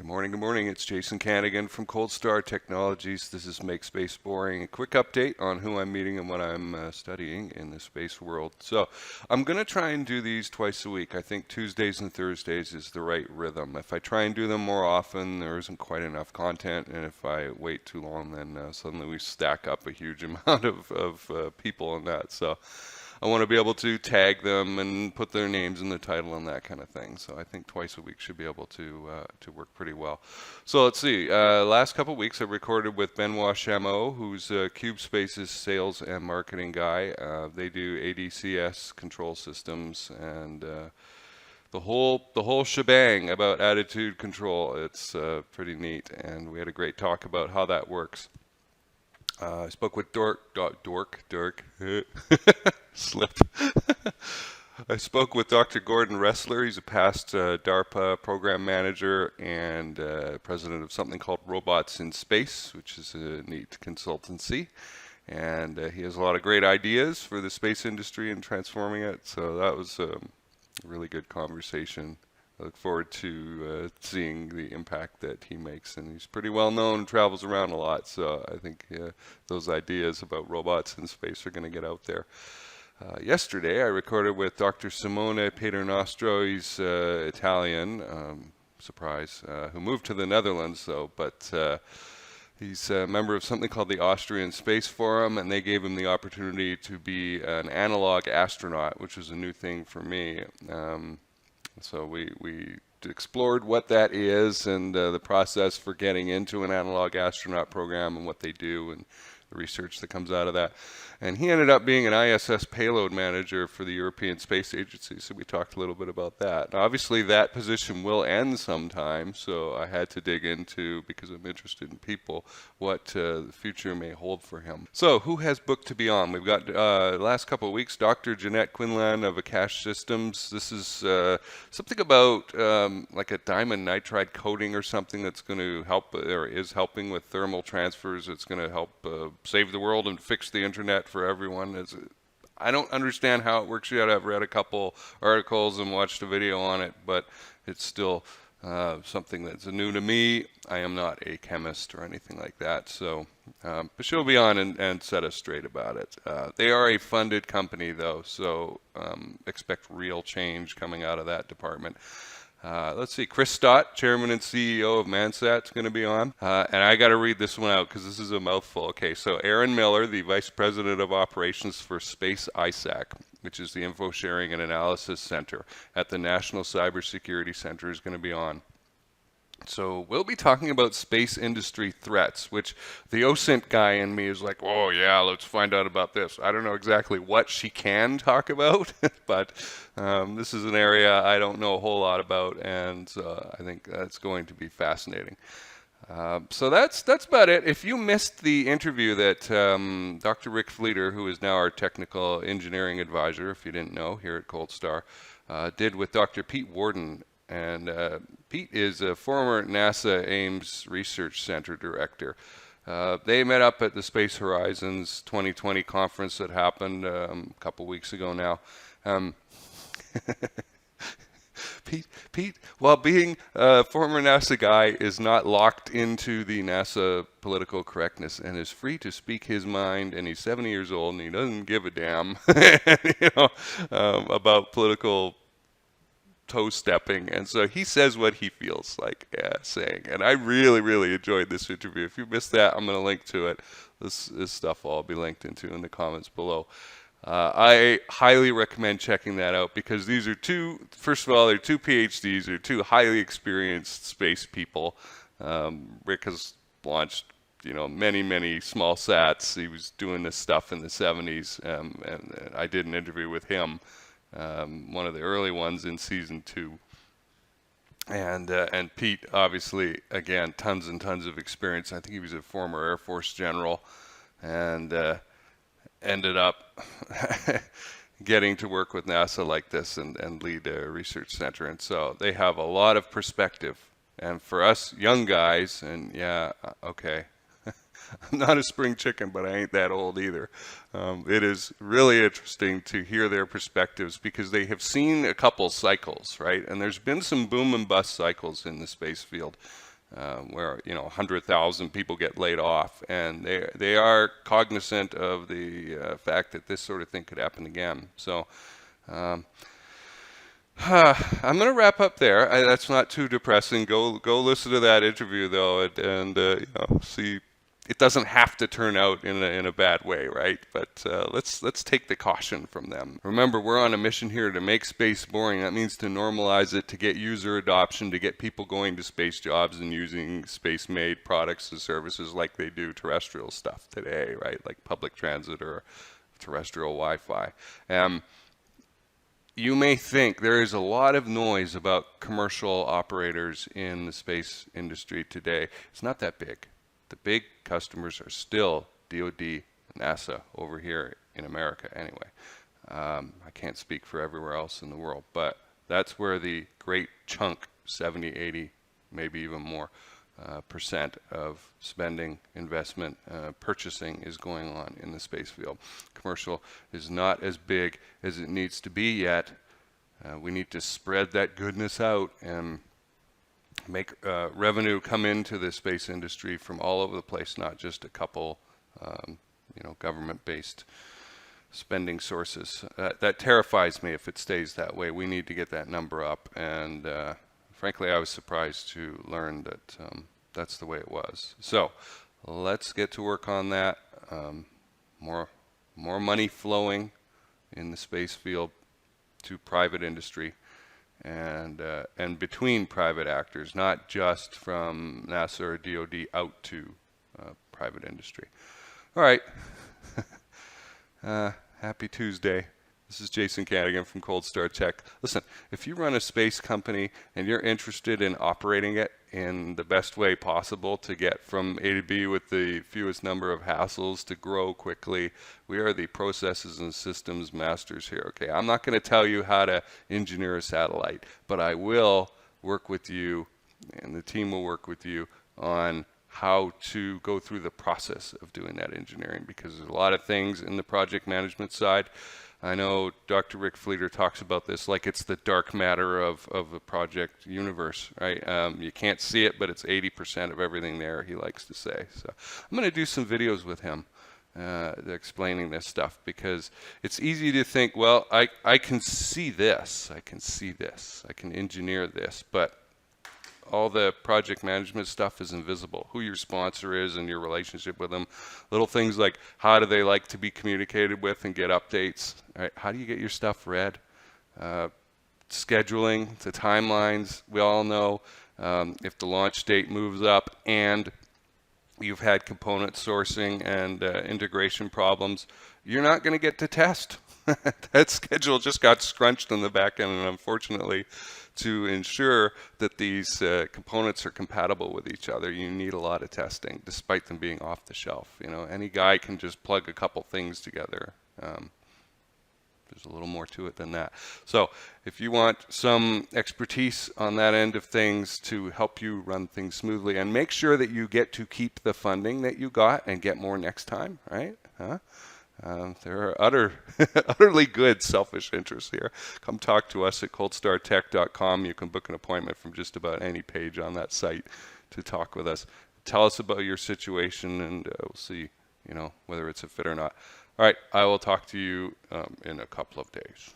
Good morning, good morning. It's Jason Kanigan from Cold Star Technologies. This is Make Space Boring. A quick update on who I'm meeting and what I'm studying in the space world. So I'm going to try and do these twice a week. I think Tuesdays and Thursdays is the right rhythm. If I try and do them more often, there isn't quite enough content. And if I wait too long, then suddenly we stack up a huge amount of people in that. So I want to be able to tag them and put their names in the title and that kind of thing. So I think twice a week should be able to work pretty well. So let's see. Last couple of weeks I recorded with Benoit Chamot, who's CubeSpace's sales and marketing guy. They do ADCS control systems and the whole shebang about attitude control. It's pretty neat, and we had a great talk about how that works. I spoke with Dork, slipped. I spoke with Dr. Gordon Roessler. He's a past DARPA program manager and president of something called Robots in Space, which is a neat consultancy. And he has a lot of great ideas for the space industry and transforming it. So that was a really good conversation. I look forward to seeing the impact that he makes, and he's pretty well known and travels around a lot, so I think those ideas about robots in space are going to get out there. Yesterday I recorded with Dr. Simone Paternostro. He's Italian, surprise, who moved to the Netherlands though, but he's a member of something called the Austrian Space Forum, and they gave him the opportunity to be an analog astronaut, which was a new thing for me. So we explored what that is and the process for getting into an analog astronaut program and what they do and the research that comes out of that. And he ended up being an ISS payload manager for the European Space Agency, so we talked a little bit about that. Now, obviously that position will end sometime, so I had to dig into, because I'm interested in people, what the future may hold for him. So who has booked to be on? We've got last couple of weeks, Dr. Jeanette Quinlan of Akash Systems. This is something about like a diamond nitride coating or something that's going to help, or is helping with thermal transfers. It's going to help save the world and fix the internet for everyone. I don't understand how it works yet. I've read a couple articles and watched a video on it, but it's still something that's new to me. I am not a chemist or anything like that, so but she'll be on and set us straight about it. They are a funded company though, so expect real change coming out of that department. Let's see, Chris Stott, Chairman and CEO of ManSat, is going to be on. And I got to read this one out because this is a mouthful. Okay, so Erin Miller, the Vice President of Operations for Space ISAC, which is the Info Sharing and Analysis Center at the National Cybersecurity Center, is going to be on. So we'll be talking about space industry threats, which the OSINT guy in me is like, oh yeah, let's find out about this. I don't know exactly what she can talk about, but this is an area I don't know a whole lot about, and I think that's going to be fascinating. So that's about it. If you missed the interview that Dr. Rick Fleeter, who is now our technical engineering advisor, if you didn't know, here at Cold Star, did with Dr. Pete Worden. And Pete is a former NASA Ames Research Center director. They met up at the Space Horizons 2020 conference that happened a couple weeks ago now. Pete, while being a former NASA guy, is not locked into the NASA political correctness and is free to speak his mind, and he's 70 years old and he doesn't give a damn about political toe stepping, and so he says what he feels like saying, and I really enjoyed this interview. If you missed that, I'm going to link to it. This stuff will all be linked into in the comments below. I highly recommend checking that out because these are first of all, they're two PhDs, they're two highly experienced space people. Rick has launched many small sats. He was doing this stuff in the 70s, and I did an interview with him. One of the early ones in season 2, and Pete, obviously, again, tons and tons of experience. I think he was a former Air Force general, and ended up getting to work with NASA like this and lead a research center. And so they have a lot of perspective. And for us young guys, and yeah, okay, I'm not a spring chicken, but I ain't that old either. It is really interesting to hear their perspectives because they have seen a couple cycles, right? And there's been some boom and bust cycles in the space field where 100,000 people get laid off, and they are cognizant of the fact that this sort of thing could happen again. So. I'm going to wrap up there. That's not too depressing. Go listen to that interview though, and see. It doesn't have to turn out in a bad way, right? But let's take the caution from them. Remember, we're on a mission here to make space boring. That means to normalize it, to get user adoption, to get people going to space jobs and using space-made products and services like they do terrestrial stuff today, right? Like public transit or terrestrial Wi-Fi. You may think there is a lot of noise about commercial operators in the space industry today. It's not that big. The big customers are still DoD and NASA over here in America anyway. I can't speak for everywhere else in the world, but that's where the great chunk, 70, 80, maybe even more percent of spending, investment, purchasing is going on in the space field. Commercial is not as big as it needs to be yet. We need to spread that goodness out and make revenue come into the space industry from all over the place, not just a couple, government-based spending sources. That terrifies me if it stays that way. We need to get that number up, and frankly, I was surprised to learn that that's the way it was. So let's get to work on that. More money flowing in the space field to private industry. And between private actors, not just from NASA or DoD out to private industry. All right. Happy Tuesday. This is Jason Kanigan from Cold Start Tech. Listen, if you run a space company and you're interested in operating it in the best way possible to get from A to B with the fewest number of hassles to grow quickly, we are the processes and systems masters here. Okay, I'm not going to tell you how to engineer a satellite, but I will work with you, and the team will work with you on how to go through the process of doing that engineering, because there's a lot of things in the project management side. I know Dr. Rick Fleeter talks about this like it's the dark matter of a project universe, right? You can't see it, but it's 80% of everything there, he likes to say. So I'm going to do some videos with him explaining this stuff, because it's easy to think, well, I can see this, I can engineer this, but all the project management stuff is invisible. Who your sponsor is and your relationship with them. Little things like how do they like to be communicated with and get updates. Right? How do you get your stuff read? Scheduling, the timelines. We all know if the launch date moves up and you've had component sourcing and integration problems, you're not going to get to test. That schedule just got scrunched on the back end, and unfortunately, to ensure that these components are compatible with each other, you need a lot of testing, despite them being off the shelf. Any guy can just plug a couple things together. There's a little more to it than that. So if you want some expertise on that end of things to help you run things smoothly, and make sure that you get to keep the funding that you got and get more next time, right? There are utterly good selfish interests here. Come talk to us at coldstartech.com. You can book an appointment from just about any page on that site to talk with us. Tell us about your situation, and we'll see, whether it's a fit or not. All right, I will talk to you in a couple of days.